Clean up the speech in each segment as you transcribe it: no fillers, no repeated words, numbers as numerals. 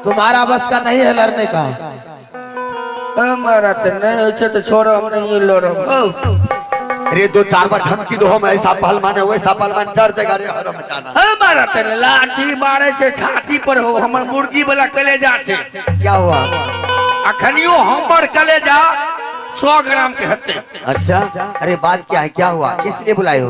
तुम्हारा बस का नहीं है लड़ने का। हमारा तो नहीं हो तो छोड़ो, हम नहीं लड़ो। अरे दो चार बार धमकी दो, हम ऐसा पहलवान है वैसा पहलवान, डर जगह रे हरम जाना। हमारा तो लाठी मारे छे छाती पर हो, हमर मुर्गी वाला कलेजा छे। क्या हुआ? अखनियो हमर कलेजा 100 ग्राम के हत्ते। अच्छा, अरे बात क्या है, क्या हुआ, किस लिए बुलाए हो?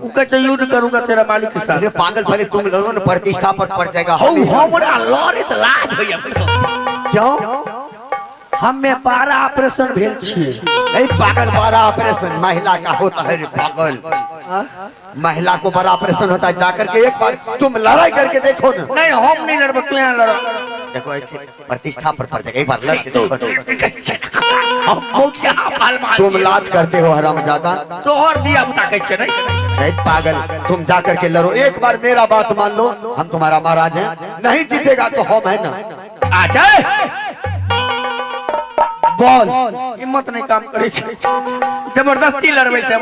उनका युद्ध करूंगा तेरा मालिक के साथ। अरे पागल, पहले तुम लड़ो ना, प्रतिष्ठा पर पड़ जाएगा। हमरा लड़े त लाज होइया। क्यों? हमें 12 ऑपरेशन भेल छिए। नहीं पागल, 12 ऑपरेशन महिला का होता है रे पागल। महिला को बड़ा ऑपरेशन होता है, जाकर के एक बार तुम लड़ाई करके देखो ना। नहीं हम नहीं लड़बो, तू यहाँ लड़ो। देखो ऐसे प्रतिष्ठा पर पड़ जाएगा, एक बार लड़ के देखो। तुम लाज करते हो हरामजादा। तोहर दिया बुता कैसे नहीं पागल, तुम जाकर के लड़ो, एक बार मेरा बात मान लो, हम तुम्हारा महाराज हैं, नहीं जीतेगा तो हम है ना। आ जाए बोल। हिम्मत नहीं काम करे छे, जबरदस्ती लड़बे से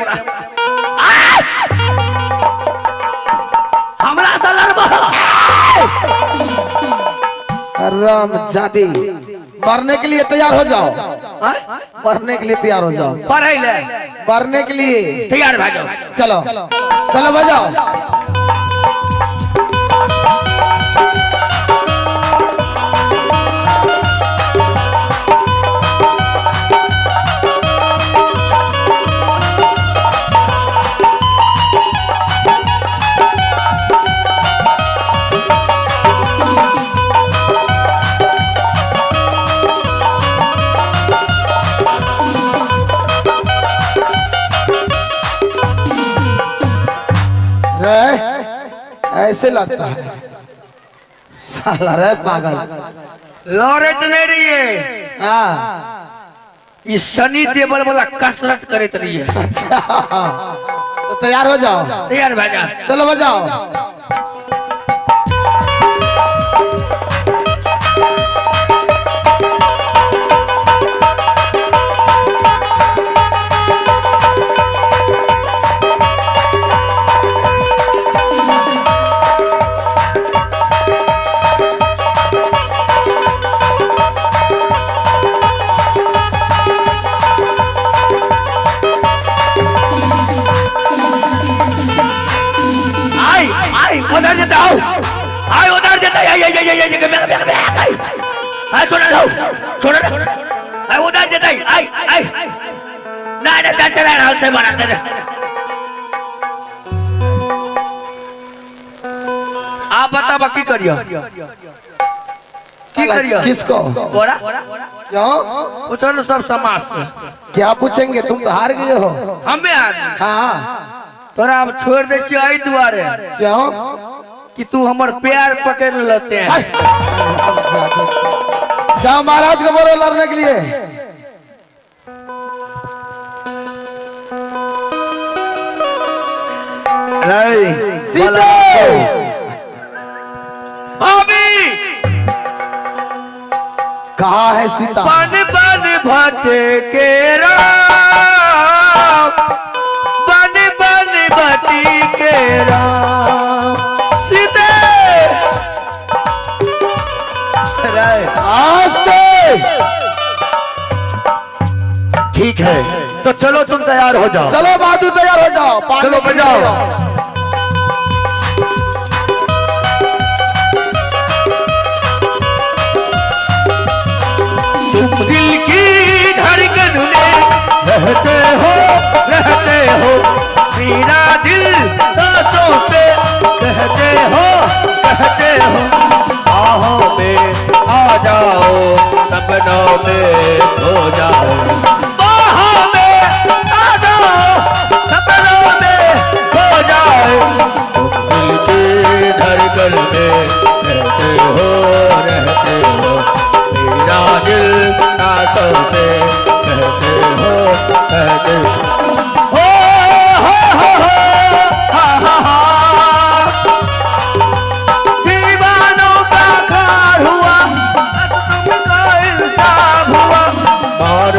हमरा से लड़बो। राम जादी, मरने के लिए तैयार हो जाओ। मरने के लिए तैयार हो जाओ। पढ़े ले मरने के लिए तैयार भाजो। चलो चलो बजाओ। ऐसे लगता है साला रे पागल। लड़े तो नहीं रही है, ये शनि देवल वाला कसरत करत रही है। तो तैयार हो जाओ। तैयार भाजा, चलो बजाओ। उधर देता हूँ, आई उधर देता है, छोड़ा लो, छोड़ा लो, आई उधर देता है, आई ना ना चल चला राहुल से बनाते रहे। आप बताओ बाकी करियो, की करियो? किसको? बोरा क्यों? पूछो ना सब समाज से। क्या पूछेंगे, तुम तो हार गए हो। हमें हार? हाँ। तोरा अब छोड़ दे छी आई दुआरे। क्यों? कि तू हमार प्यार पकड़ लेते हैं। जाओ महाराज को बोलो लड़ने के लिए। नहीं सीते भाभी कहाँ है सीता? बन बन भटे के राम, बन बन भटी के राम। सीते ठीक है, तो चलो तुम तैयार हो जाओ। चलो बहादुर तैयार हो जाओ। चलो बजाओ। तुम दिल की धड़कन में रहते हो, मेरा दिल सांसों से कहते हो, आहों में आ जाओ, सपनों में खो जाओ, आहों में आ जाओ, सपनों में खो जाओ। तुम दिल की धड़कन में रहते हो, मेरा दिल सांसों से कहते हो, हो दीवानों का खार हुआ, तुमको इंसाफ हुआ, और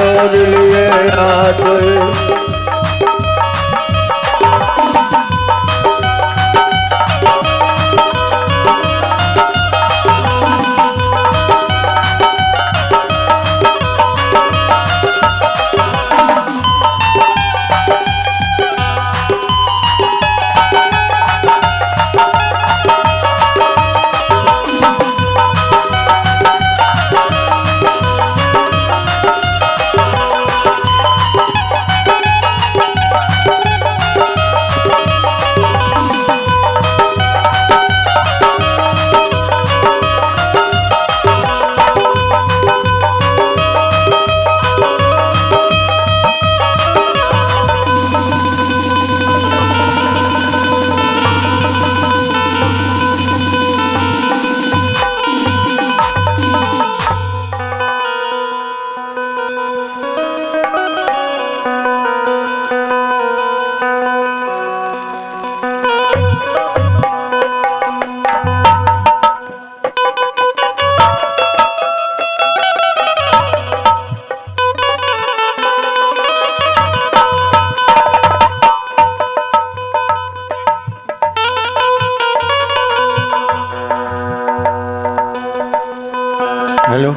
हेलो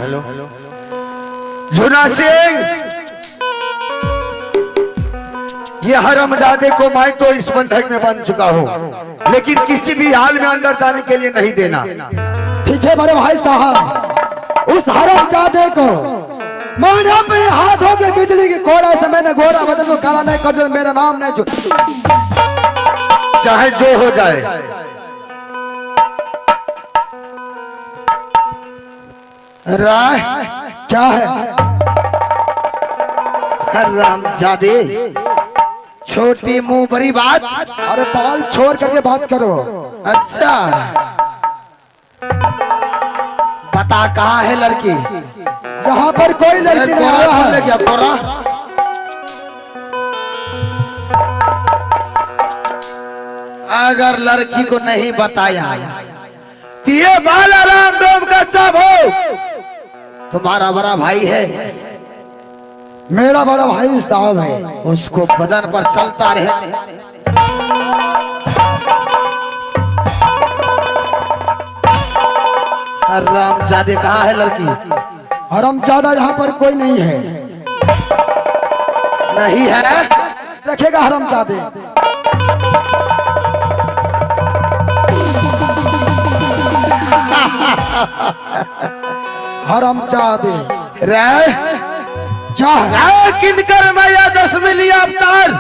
झुना सिंह, ये हरामजादे को मैं तो इस बंधक में बंध चुका हूँ, लेकिन किसी भी हाल में अंदर जाने के लिए नहीं देना। ठीक है बड़े भाई साहब, उस हरामजादे को मैंने अपने हाथों के बिजली की कोड़ा से मैंने घोड़ा बदल को काला नहीं कर दिया, मेरा नाम नहीं छू, चाहे जो हो जाए। राय क्या है? हरामजादे, छोटी मुंह बड़ी बात। अरे बाल छोड़ करके बात करो। अच्छा बता कहाँ है लड़की? यहाँ पर कोई लड़की नहीं आया है। क्या कोरा? अगर लड़की को नहीं बताया तो ये बालाराम डोम का चाप हो। तुम्हारा बड़ा भाई है? मेरा बड़ा भाई साहब है, उसको बदन पर चलता रहे। हरामजादे कहाँ है लड़की? हरामजादा यहाँ पर कोई नहीं है। नहीं है? देखेगा हरामजादे। हरामजादे रे किनकर मैया 10 मिली अवतार,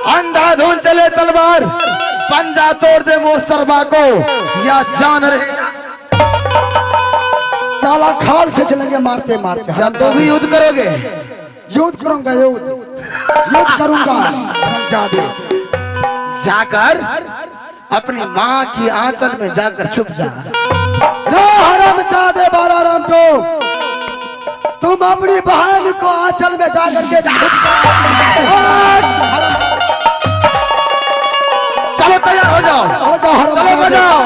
अंधाधुन चले तलवार, पंजा तोड़ दे वो सरबा को, या जान रहे साला खाल खींच लेंगे मारते मारते। हम तो भी युद्ध करोगे? युद्ध करूंगा, युद्ध करूंगा। हरामजादे जाकर अपनी माँ की आंचल में जाकर छुप जा। हरामजादे बालाराम को, तुम अपनी बहन को आंचल में जाकर के चलो तैयार हो जाओ, चलो हो जाओ।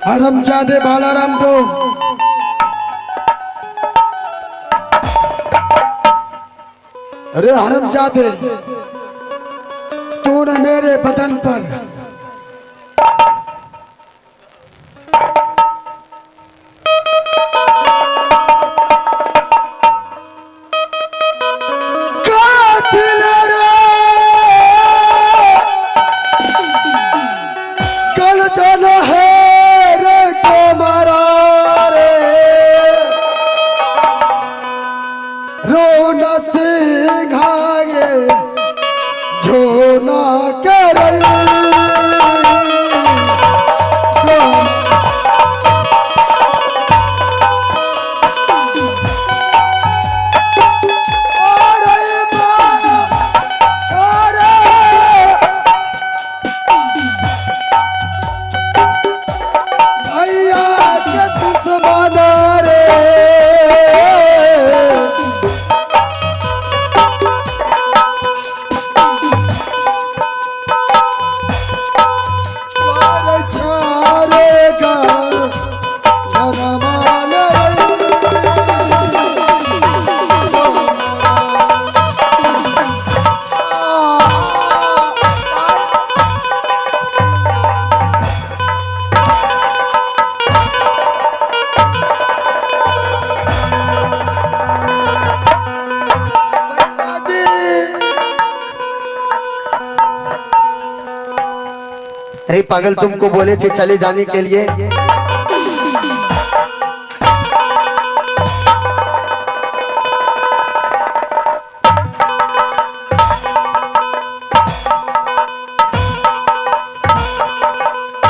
हरामजादे बालाराम को, अरे हरामजादे, तूने मेरे बदन पर कल जाना है सिंघाए झोना कर अरे पागल, तुमको बोले थे चले जाने के लिए।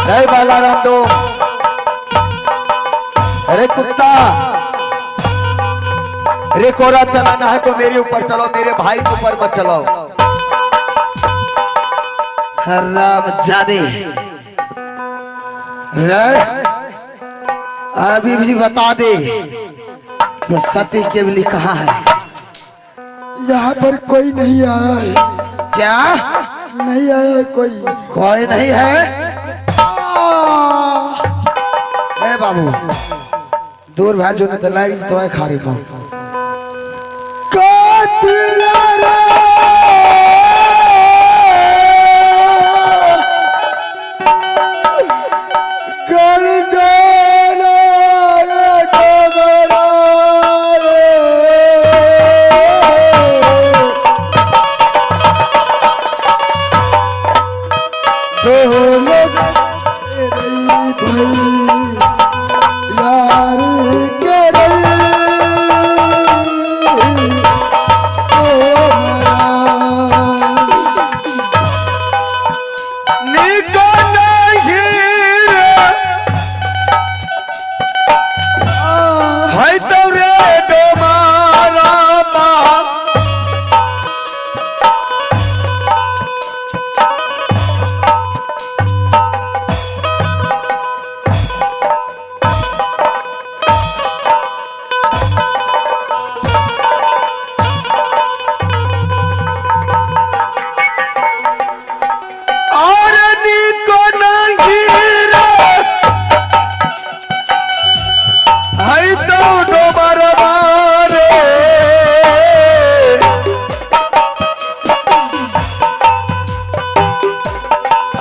जय बालाराम डोम। अरे कुत्ता, अरे कोरा चलाना है तो मेरे ऊपर चलो, मेरे भाई के ऊपर मत चलाओ। हराम जादे, अभी भी बता दे ये सती केवली कहाँ है? यहाँ पर कोई नहीं आया है। क्या नहीं आया है कोई? कोई नहीं है? ए बाबू दूर भाजो ने तो लाइक तो खा रही हूँ।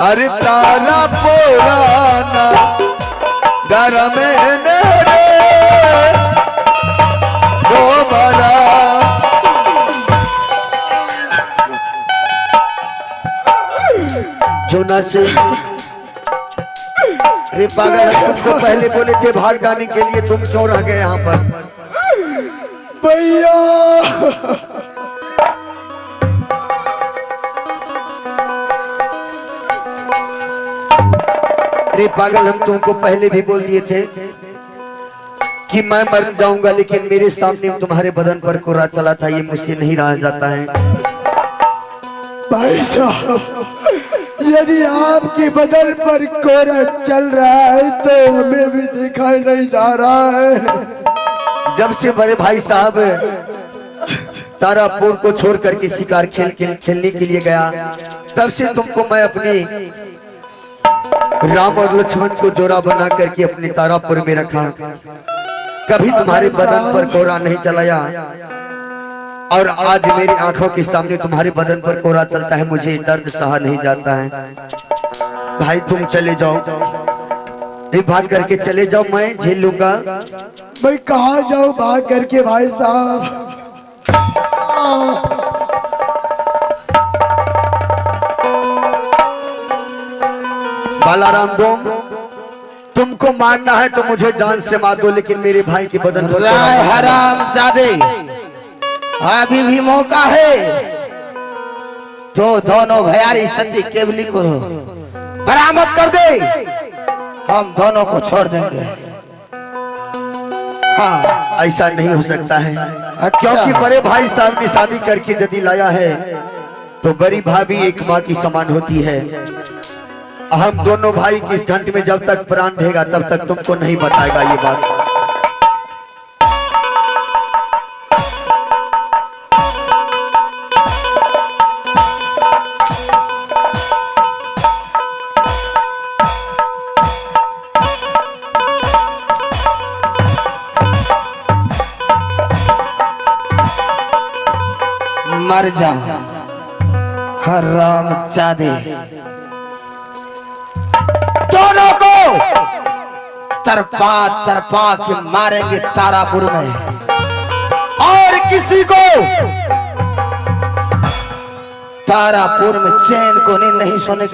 अरे तारा पुराना घर में रे दोबारा। जोना से अरे पागल, तुमको पहले बोले थे भाग जाने के लिए, तुम क्यों रह गए यहाँ पर? भैया अरे पागल, हम तुमको पहले भी बोल दिए थे कि मैं मर जाऊंगा, लेकिन मेरे सामने तुम्हारे बदन पर कोरा चला था, ये मुझसे नहीं रहा जाता है। भाई साहब, यदि आपके बदन पर कोरा चल रहा है तो हमें भी दिखाई नहीं जा रहा है। जब से बड़े भाई साहब तारापुर को छोड़ करके शिकार खेलने के लिए गया, तब से तुमको मैं अपने राम और लक्ष्मण को जोड़ा बना करके अपने तारापुर में रखा। कभी तुम्हारे बदन पर कोरा नहीं चलाया, और आज मेरी आंखों के सामने तुम्हारे बदन पर कोरा चलता है, मुझे दर्द सहा नहीं जाता है। भाई तुम चले जाओ, भाग करके चले जाओ, मैं झेल लूंगा। मैं कहाँ जाऊँ भाग करके भाई साहब? बालाराम डोम, तुमको मारना है तो मुझे जान से मार दो, लेकिन मेरे भाई के बदन पर राय हराम जादे, अभी भी मौका है तो दोनों भैयारी सती केवली को बरामद कर दे, हम दोनों को छोड़ देंगे। हाँ, ऐसा नहीं हो सकता है। अच्छा। क्योंकि बड़े भाई साहब ने शादी करके यदि लाया है तो बड़ी भाभी एक माँ की समान होती है। हम दोनों भाई किस घंटे में जब तक प्राण रहेगा तब तक तुमको नहीं बताएगा ये बात। मर जा हराम जादे, दोनों को तरपा तरपा के मारेंगे तारापुर में, और किसी को तारापुर में चैन को नहीं सोने